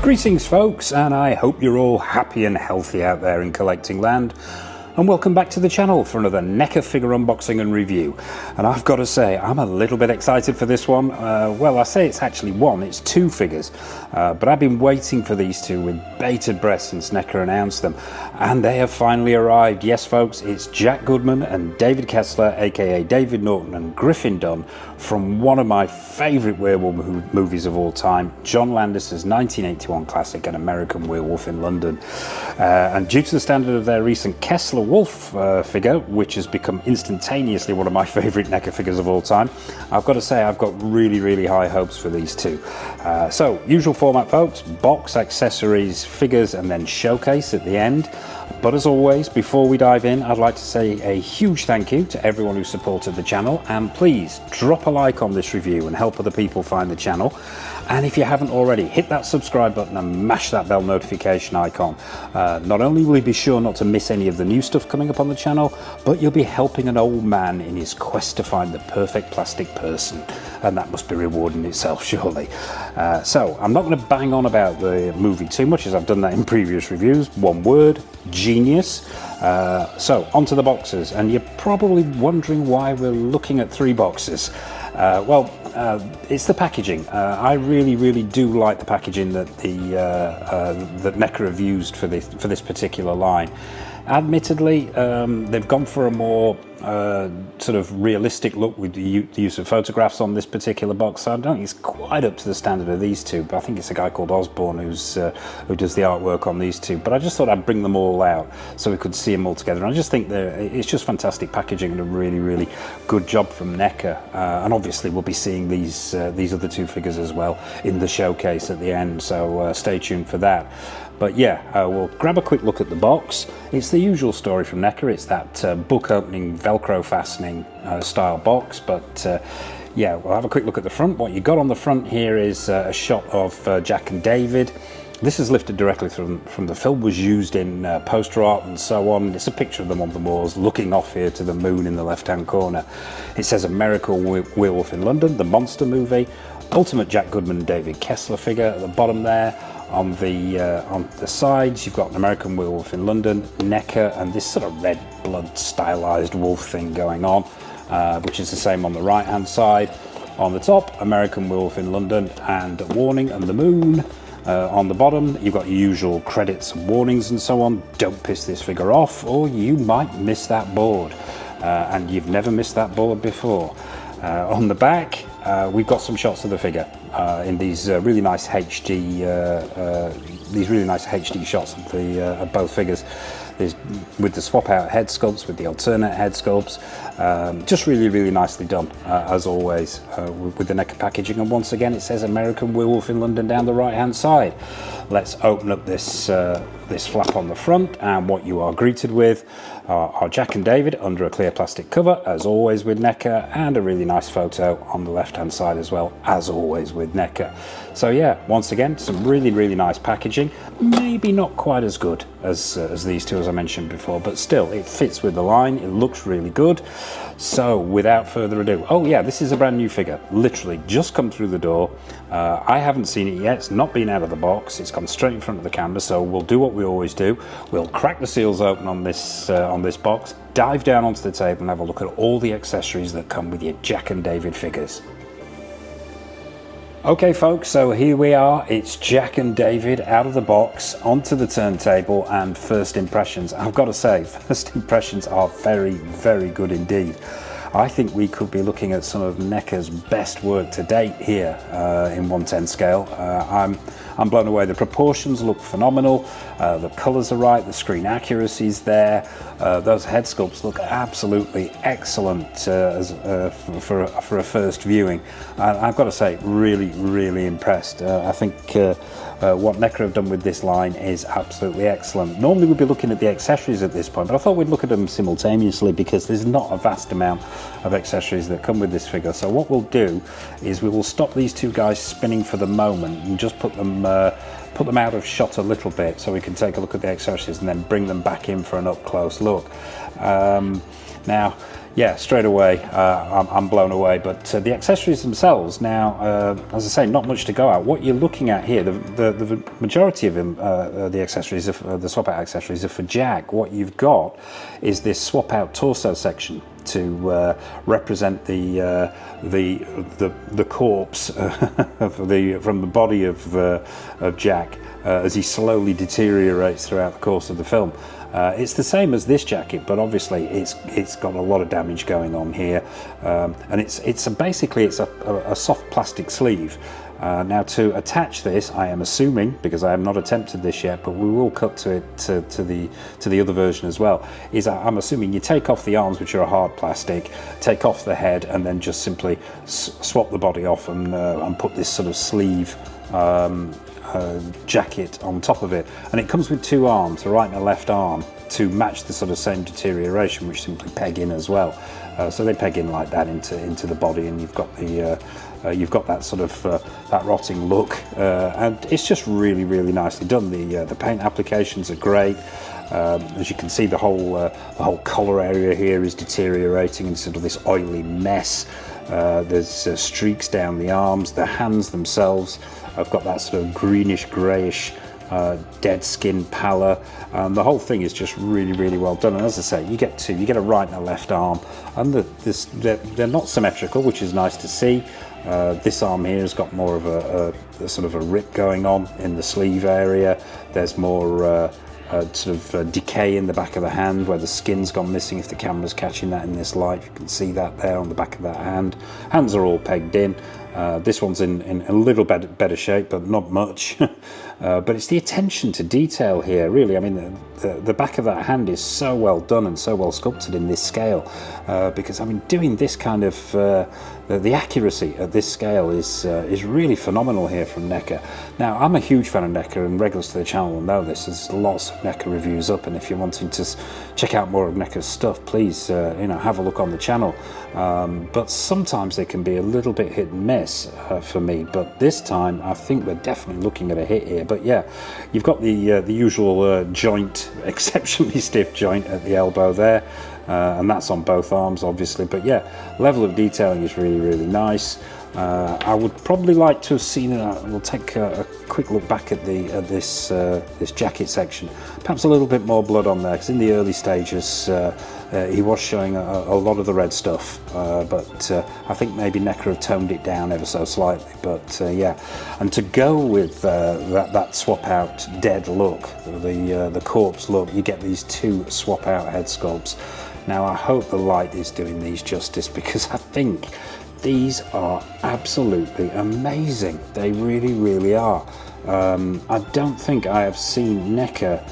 Greetings folks, and I hope you're all happy and healthy out there in collecting land. And welcome back to the channel for another Neca figure unboxing and review. And I've got to say, I'm a little bit excited for this one. Well, I say it's actually one, it's two figures. But I've been waiting for these two with bated breath since Neca announced them. And they have finally arrived. Yes, folks, it's Jack Goodman and David Kessler, aka David Norton and Griffin Dunn, from one of my favourite werewolf movies of all time, John Landis' 1981 classic, An American Werewolf in London. And due to the standard of their recent Kessler Wolf figure, which has become instantaneously one of my favourite Neca figures of all time, I've got to say I've got really high hopes for these two. So, usual format folks, box, accessories, figures and then showcase at the end. But as always, before we dive in, I'd like to say a huge thank you to everyone who supported the channel, and please drop a like on this review and help other people find the channel. And if you haven't already, hit that subscribe button and mash that bell notification icon. Not only will you be sure not to miss any of the new stuff coming up on the channel, but you'll be helping an old man in his quest to find the perfect plastic person. And that must be rewarding itself, surely. So, I'm not going to bang on about the movie too much, as I've done that in previous reviews. One word, genius. So, onto the boxes. And you're probably wondering why we're looking at three boxes. It's the packaging. I really do like the packaging that that Neca have used for this particular line. Admittedly, they've gone for a more sort of realistic look with the use of photographs on this particular box. So I don't think it's quite up to the standard of these two, but I think it's a guy called Osborne who does the artwork on these two. But I just thought I'd bring them all out so we could see them all together. And I just think it's just fantastic packaging and a really good job from Neca. And obviously we'll be seeing these other two figures as well in the showcase at the end, so stay tuned for that. But yeah, we'll grab a quick look at the box. It's the usual story from Neca. It's that book opening Velcro fastening style box, but yeah, we'll have a quick look at the front. What you got on the front here is a shot of Jack and David. This is lifted directly from the film, was used in poster art and so on. It's a picture of them on the walls looking off here to the moon in the left hand corner. It says American Werewolf in London, the monster movie. Ultimate Jack Goodman and David Kessler figure at the bottom there. On the sides, you've got An American Werewolf in London, Neca, and this sort of red blood stylized wolf thing going on, which is the same on the right hand side. On the top, American Werewolf in London and Warning and the Moon. On the bottom, you've got your usual credits and warnings and so on. Don't piss this figure off, or you might miss that board. And you've never missed that board before. On the back, we've got some shots of the figure in these really nice HD shots of both figures. With the swap out head sculpts, with the alternate head sculpts, just really nicely done as always with the Neca packaging. And once again, it says American Werewolf in London down the right hand side. Let's open up this flap on the front, and what you are greeted with are Jack and David under a clear plastic cover, as always with Neca, and a really nice photo on the left hand side as well, as always with Neca. So yeah, once again, some really nice packaging. Maybe not quite as good as these two, as I mentioned before, but still, it fits with the line. It looks really good. So without further ado, oh yeah, this is a brand new figure, literally just come through the door. I haven't seen it yet. It's not been out of the box. It's gone straight in front of the camera. So we'll do what we always do. We'll crack the seals open on this box, dive down onto the table and have a look at all the accessories that come with your Jack and David figures. Okay folks, so here we are. It's Jack and David out of the box onto the turntable, and first impressions. I've got to say, first impressions are very good indeed. I think we could be looking at some of Neca's best work to date here in 1/10 scale. I'm blown away. The proportions look phenomenal. The colours are right. The screen accuracy's there. Those head sculpts look absolutely excellent for a first viewing. I've got to say, really impressed. I think what Neca have done with this line is absolutely excellent. Normally we'd be looking at the accessories at this point, but I thought we'd look at them simultaneously because there's not a vast amount of accessories that come with this figure. So what we'll do is we will stop these two guys spinning for the moment and just put them out of shot a little bit so we can take a look at the accessories and then bring them back in for an up close look. Now, yeah, straight away, I'm blown away. But the accessories themselves, now, as I say, not much to go at. What you're looking at here, the majority of them, the accessories, the swap out accessories, are for Jack. What you've got is this swap out torso section to represent the corpse from the body of Jack as he slowly deteriorates throughout the course of the film. It's the same as this jacket, but obviously it's got a lot of damage going on here, and it's basically a soft plastic sleeve. Now, to attach this, I am assuming, because I have not attempted this yet, but we will cut to it to the other version as well. I'm assuming you take off the arms, which are a hard plastic, take off the head, and then just simply swap the body off and put this sort of sleeve jacket on top of it, and it comes with two arms, a right and a left arm, to match the sort of same deterioration, which simply peg in as well. So they peg in like that into the body, and you've got that sort of that rotting look, and it's just really nicely done. The paint applications are great. As you can see, the whole collar area here is deteriorating into sort of this oily mess. There's streaks down the arms. The hands themselves have got that sort of greenish greyish dead skin pallor. The whole thing is just really well done, and as I say, you get a right and a left arm, and they're not symmetrical, which is nice to see. This arm here has got more of a sort of a rip going on in the sleeve area. There's more sort of decay in the back of the hand where the skin's gone missing. If the camera's catching that in this light, you can see that there on the back of that hand. Hands are all pegged in. This one's in a little better shape, but not much. But it's the attention to detail here, really. I mean, the back of that hand is so well done and so well sculpted in this scale, because I mean, doing this kind of the accuracy at this scale is really phenomenal here from Neca. Now, I'm a huge fan of Neca, and regulars to the channel will know this. There's lots of Neca reviews up, and if you're wanting to check out more of Neca's stuff, please have a look on the channel. But sometimes they can be a little bit hit and miss for me, but this time I think we're definitely looking at a hit here. But yeah, you've got the usual joint, exceptionally stiff joint at the elbow there, and that's on both arms obviously. But yeah, level of detailing is really nice. I would probably like to have seen we'll take a quick look back at this jacket section. Perhaps a little bit more blood on there, because in the early stages he was showing a lot of the red stuff, but I think maybe Neca have toned it down ever so slightly. But yeah, and to go with that swap out dead look, the corpse look, you get these two swap out head sculpts. Now, I hope the light is doing these justice, because I think these are absolutely amazing. They really are. I don't think I have seen Neca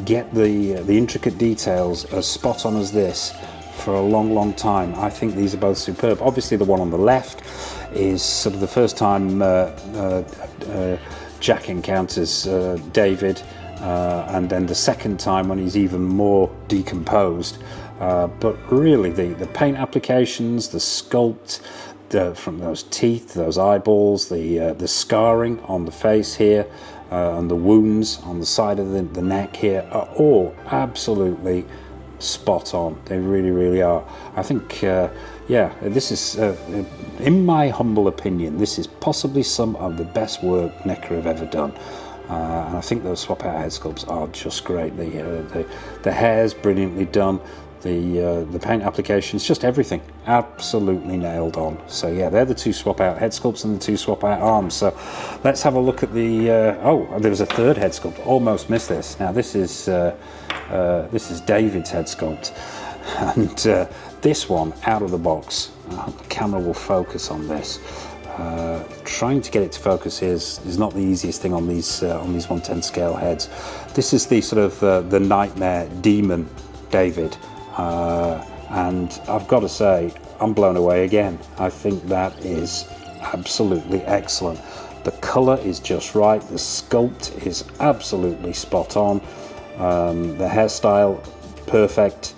get the intricate details as spot on as this for a long time. I think these are both superb. Obviously, the one on the left is sort of the first time Jack encounters David, and then the second time when he's even more decomposed. But really, the paint applications, the sculpt from those teeth, those eyeballs, the scarring on the face here, and the wounds on the side of the neck here are all absolutely spot on. They really are. I think, yeah, this is, in my humble opinion, this is possibly some of the best work Neca have ever done. And I think those swap out head sculpts are just great. The hair's brilliantly done. The paint applications, just everything absolutely nailed on. So yeah, they're the two swap out head sculpts and the two swap out arms. So let's have a look at the oh, there was a third head sculpt. Almost missed this. Now this is David's head sculpt, and this one out of the box. I hope the camera will focus on this. Trying to get it to focus is not the easiest thing on these 1/10 scale heads. This is the sort of the nightmare demon David, and I've got to say, I'm blown away again. I think that is absolutely excellent. The colour is just right. The sculpt is absolutely spot on. The hairstyle, perfect.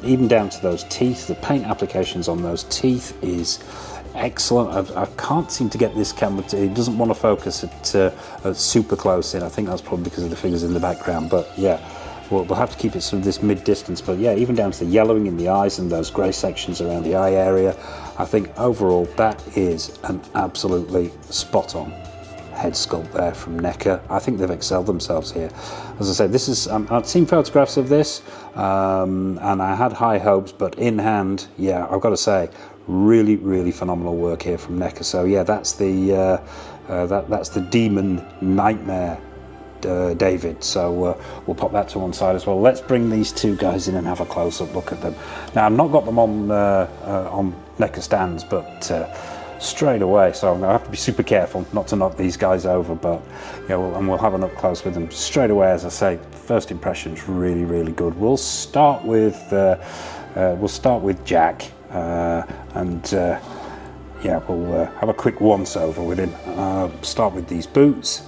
Even down to those teeth. The paint applications on those teeth is excellent. I can't seem to get this camera it doesn't want to focus at super close in. I think that's probably because of the figures in the background, but yeah, we'll have to keep it sort of this mid-distance, but yeah, even down to the yellowing in the eyes and those grey sections around the eye area, I think overall that is an absolutely spot-on head sculpt there from Neca. I think they've excelled themselves here. As I say, this is I'd seen photographs of this, and I had high hopes, but in hand, yeah, I've got to say, really phenomenal work here from Neca. So yeah, that's the that's the Demon Nightmare David. So we'll pop that to one side as well. Let's bring these two guys in and have a close-up look at them. Now, I've not got them on Neca stands, but straight away, so I'm going to have to be super careful not to knock these guys over, but yeah, we'll have an up close with them straight away. As I say, first impressions really good. We'll start with Jack, and yeah, we'll have a quick once over with him. Start with these boots.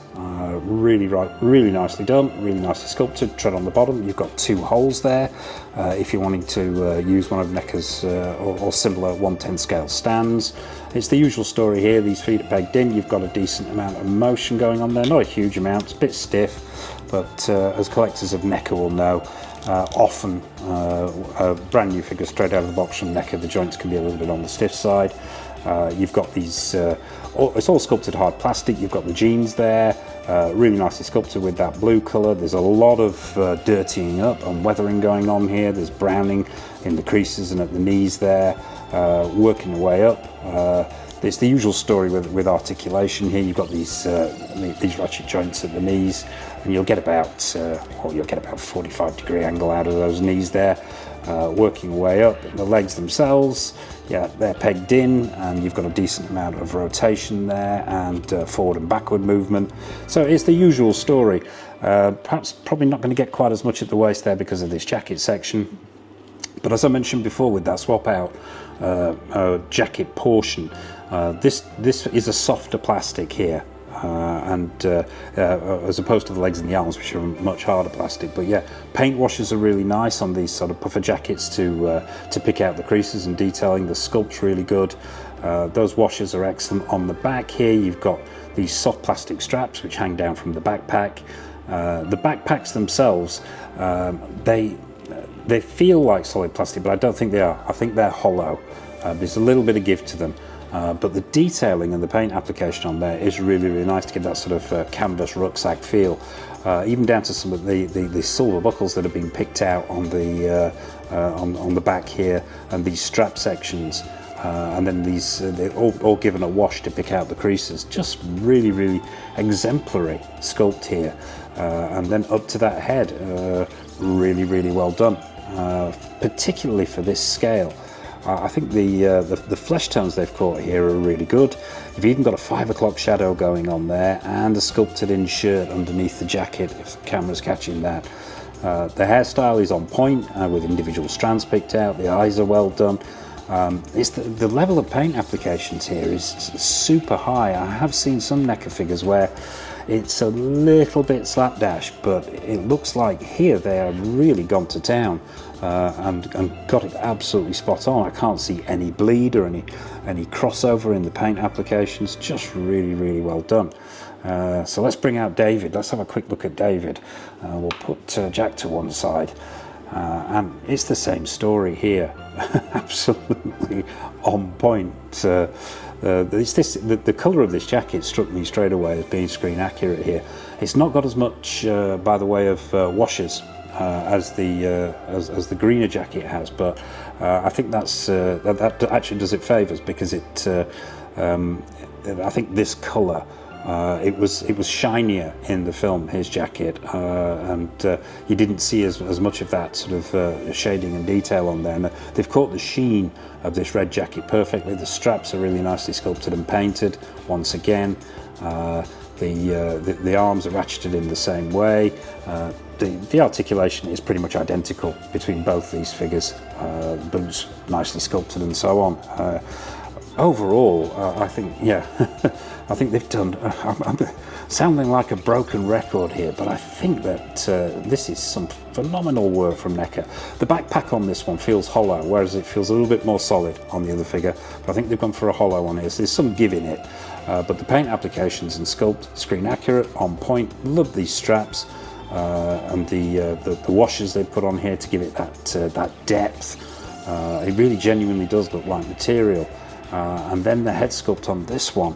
Really nicely done, really nicely sculpted. Tread on the bottom, you've got two holes there if you're wanting to use one of Neca's or similar 1/10 scale stands. It's the usual story here. These feet are pegged in, you've got a decent amount of motion going on there, not a huge amount, it's a bit stiff, but as collectors of Neca will know, often a brand new figure straight out of the box from Neca, the joints can be a little bit on the stiff side. You've got these, it's all sculpted hard plastic. You've got the jeans there, really nicely sculpted with that blue colour. There's a lot of dirtying up and weathering going on here. There's browning in the creases and at the knees there, working the way up. It's the usual story with articulation here. You've got these ratchet joints at the knees, and you'll get about 45-degree angle out of those knees there. Working way up. The legs themselves, yeah, they're pegged in, and you've got a decent amount of rotation there and forward and backward movement. So it's the usual story. Probably not going to get quite as much at the waist there because of this jacket section. But as I mentioned before, with that swap out jacket portion, this is a softer plastic here. As opposed to the legs and the arms, which are much harder plastic. But yeah, paint washes are really nice on these sort of puffer jackets to pick out the creases and detailing. The sculpt's really good. Those washes are excellent. On the back here, you've got these soft plastic straps which hang down from the backpack. The backpacks themselves, they feel like solid plastic, but I don't think they are. I think they're hollow. There's a little bit of give to them. But the detailing and the paint application on there is really nice to give that sort of canvas rucksack feel, even down to some of the silver buckles that have been picked out on the back here, and these strap sections, and then these they're all given a wash to pick out the creases. Just really exemplary sculpt here, and then up to that head, really well done, particularly for this scale. I think the flesh tones they've caught here are really good. You've even got a 5 o'clock shadow going on there, and a sculpted in shirt underneath the jacket, if the camera's catching that. The hairstyle is on point, with individual strands picked out. The eyes are well done. It's the level of paint applications here is super high. I have seen some Neca figures where it's a little bit slapdash, but it looks like here they have really gone to town and got it absolutely spot on. I can't see any bleed or any crossover in the paint applications. Just really well done. So let's bring out David. Let's have a quick look at David. We'll put Jack to one side. And it's the same story here. Absolutely on point. The colour of this jacket struck me straight away as being screen accurate here. It's not got as much by the way of washes as the greener jacket has, but I think that actually does it favours, because I think this colour, it was shinier in the film, his jacket, and you didn't see as much of that sort of shading and detail on there. And they've caught the sheen of this red jacket perfectly. The straps are really nicely sculpted and painted once again. The arms are ratcheted in the same way. The articulation is pretty much identical between both these figures. Boots nicely sculpted and so on. Overall, I think, yeah, I think they've done, I'm sounding like a broken record here, but I think that this is some phenomenal work from Neca. The backpack on this one feels hollow, whereas it feels a little bit more solid on the other figure, but I think they've gone for a hollow on here, so there's some give in it. But the paint applications and sculpt, screen accurate, on point. Love these straps. and the washes they put on here to give it that depth. It really genuinely does look like material. And then the head sculpt on this one,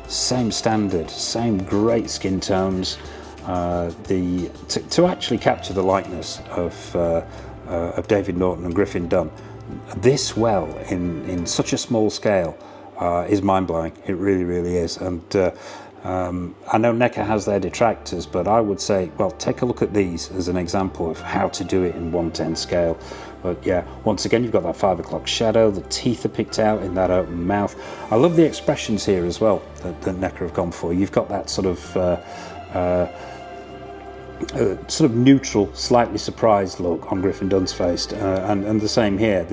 same standard, same great skin tones. To actually capture the likeness of David Norton and Griffin Dunne this well in such a small scale is mind-blowing. It really, really is. And I know Neca has their detractors, but I would say, well, take a look at these as an example of how to do it in 1/10 scale. But yeah, once again, you've got that 5 o'clock shadow, the teeth are picked out in that open mouth. I love the expressions here as well that Neca have gone for. You've got that sort of neutral, slightly surprised look on Griffin Dunne's face, and the same here.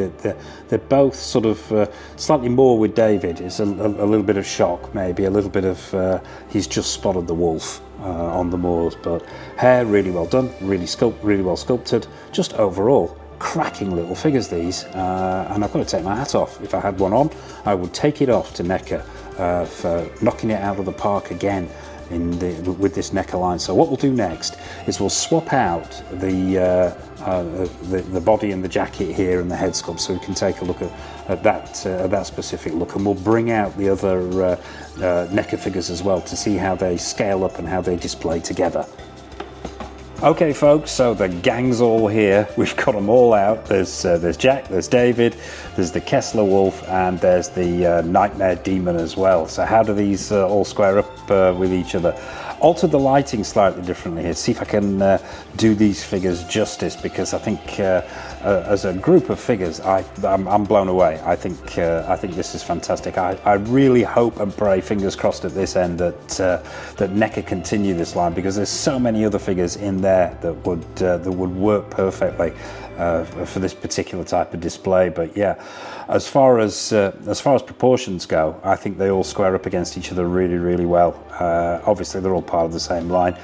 They're both sort of slightly more with David. It's a little bit of shock, maybe a little bit of he's just spotted the wolf on the moors. But hair really well done, really well sculpted. Just overall, cracking little figures these, and I've got to take my hat off. If I had one on, I would take it off to Neca for knocking it out of the park again with this Neca line. So what we'll do next is we'll swap out the body and the jacket here and the head sculpt, so we can take a look at that specific look, and we'll bring out the other Neca figures as well to see how they scale up and how they display together. Okay folks, so the gang's all here. We've got them all out. There's Jack, there's David, there's the Kessler wolf, and there's the nightmare demon as well. So how do these all square up with each other? Altered the lighting slightly differently here. See if I can do these figures justice, because I think as a group of figures, I'm blown away. I think this is fantastic. I really hope and pray, fingers crossed at this end, that Neca continue this line, because there's so many other figures in there that would work perfectly for this particular type of display. But yeah, as far as proportions go, I think they all square up against each other really, really well. Obviously, they're all part of the same line.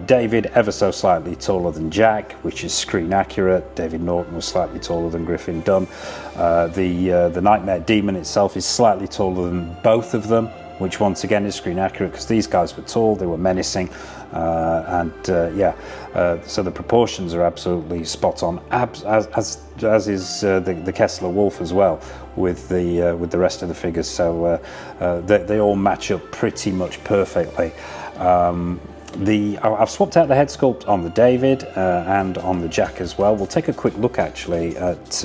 David ever so slightly taller than Jack, which is screen accurate. David Norton was slightly taller than Griffin Dunne. The Nightmare Demon itself is slightly taller than both of them, which once again is screen accurate, because these guys were tall, they were menacing, so the proportions are absolutely spot on, as is the Kessler wolf as well, with the rest of the figures. So they all match up pretty much perfectly. I've swapped out the head sculpt on the David and on the Jack as well. We'll take a quick look actually at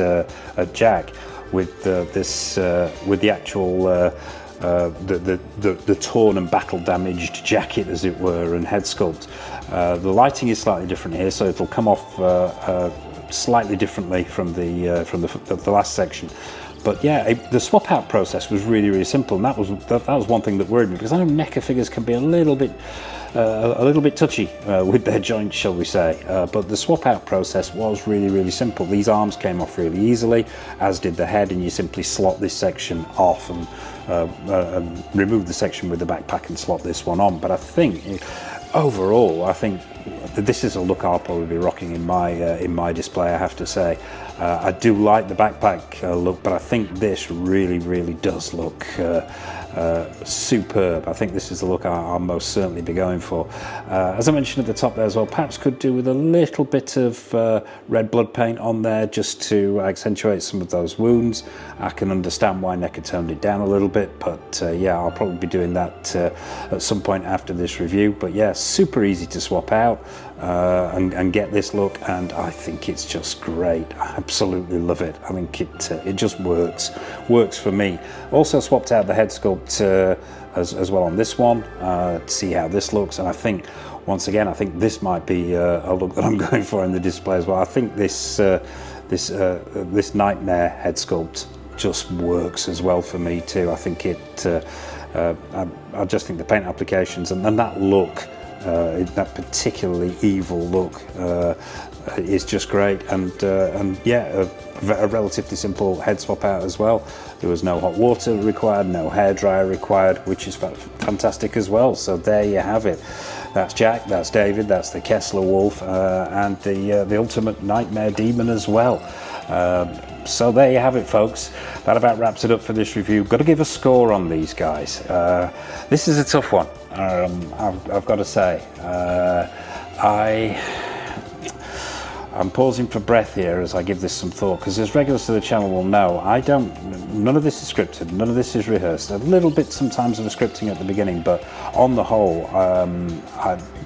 Jack with with the actual the torn and battle damaged jacket, as it were, and head sculpt. The lighting is slightly different here, so it'll come off slightly differently from the last section. But yeah, the swap out process was really, really simple, and that was one thing that worried me, because I know Neca figures can be a little bit touchy with their joints, shall we say, but the swap out process was really, really simple. These arms came off really easily, as did the head, and you simply slot this section off and remove the section with the backpack and slot this one on. But I think overall, I think this is a look I'll probably be rocking in my display, I have to say. I do like the backpack look, but I think this really, really does look superb. I think this is the look I'll most certainly be going for. As I mentioned at the top there as well, perhaps could do with a little bit of red blood paint on there, just to accentuate some of those wounds. I can understand why Neca toned it down a little bit, but yeah, I'll probably be doing that at some point after this review. But yeah, super easy to swap out and get this look, and I think it's just great. I absolutely love it. I think it just works for me. Also swapped out the head sculpt as well on this one to see how this looks, and I think once again, I think this might be a look that I'm going for in the display as well. I think this nightmare head sculpt just works as well for me too. I think I just think the paint applications and that look, that particularly evil look, is just great. And yeah, a relatively simple head swap out as well. There was no hot water required, no hairdryer required, which is fantastic as well. So there you have it. That's Jack, that's David, that's the Kessler wolf, and the ultimate nightmare demon as well. So there you have it, folks. That about wraps it up for this review. Got to give a score on these guys. This is a tough one, I've got to say. I'm pausing for breath here as I give this some thought, because as regulars to the channel will know, none of this is scripted, none of this is rehearsed. A little bit sometimes of the scripting at the beginning, but on the whole,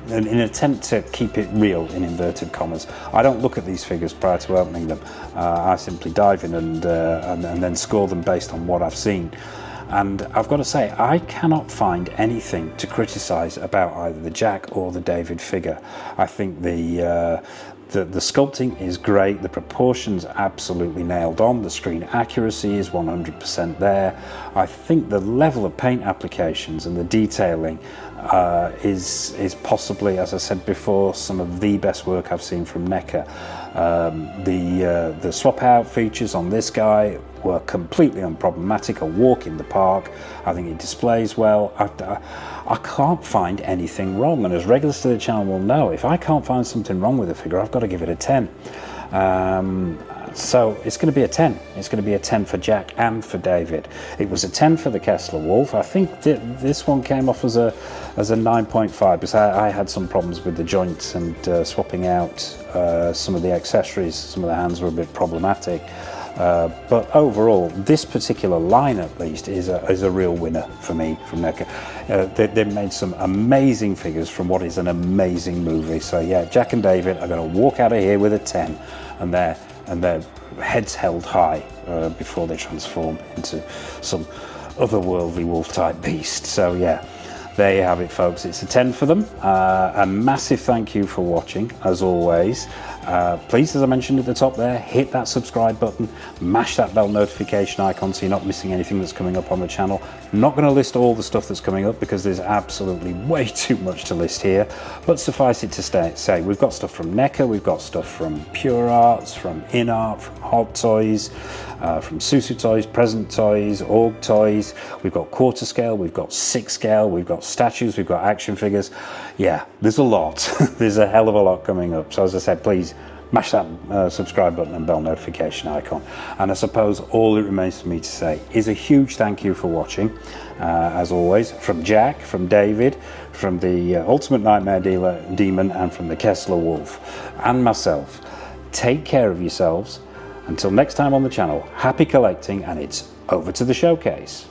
in an attempt to keep it real, in inverted commas, I don't look at these figures prior to opening them. I simply dive in and then score them based on what I've seen. And I've got to say, I cannot find anything to criticise about either the Jack or the David figure. I think the sculpting is great, the proportions absolutely nailed on, the screen accuracy is 100% there. I think the level of paint applications and the detailing is possibly, as I said before, some of the best work I've seen from Neca. The swap out features on this guy were completely unproblematic, a walk in the park. I think it displays well. I can't find anything wrong, and as regulars to the channel will know, if I can't find something wrong with the figure, I've got to give it a 10. So it's going to be a 10. It's going to be a 10 for Jack and for David. It was a 10 for the Kessler Wolf. I think this one came off as a 9.5 because I had some problems with the joints and swapping out some of the accessories. Some of the hands were a bit problematic. But overall, this particular line at least is a real winner for me from Neca. They've made some amazing figures from what is an amazing movie. So yeah, Jack and David are going to walk out of here with a 10, and their heads held high before they transform into some otherworldly wolf-type beast. So yeah, there you have it, folks. It's a 10 for them. A massive thank you for watching, as always. Please, as I mentioned at the top there, hit that subscribe button, mash that bell notification icon so you're not missing anything that's coming up on the channel. I'm not going to list all the stuff that's coming up because there's absolutely way too much to list here, but suffice it to say, we've got stuff from Neca, we've got stuff from Pure Arts, from In Art, from Hot Toys, from Susu Toys, Present Toys, Org Toys. We've got quarter scale, we've got 6 scale, we've got statues, we've got action figures. Yeah, there's a lot. There's a hell of a lot coming up. So as I said, please mash that subscribe button and bell notification icon. And I suppose all it remains for me to say is a huge thank you for watching. As always, from Jack, from David, from the Ultimate Nightmare Demon, and from the Kessler Wolf, and myself. Take care of yourselves. Until next time on the channel, happy collecting, and it's over to the showcase.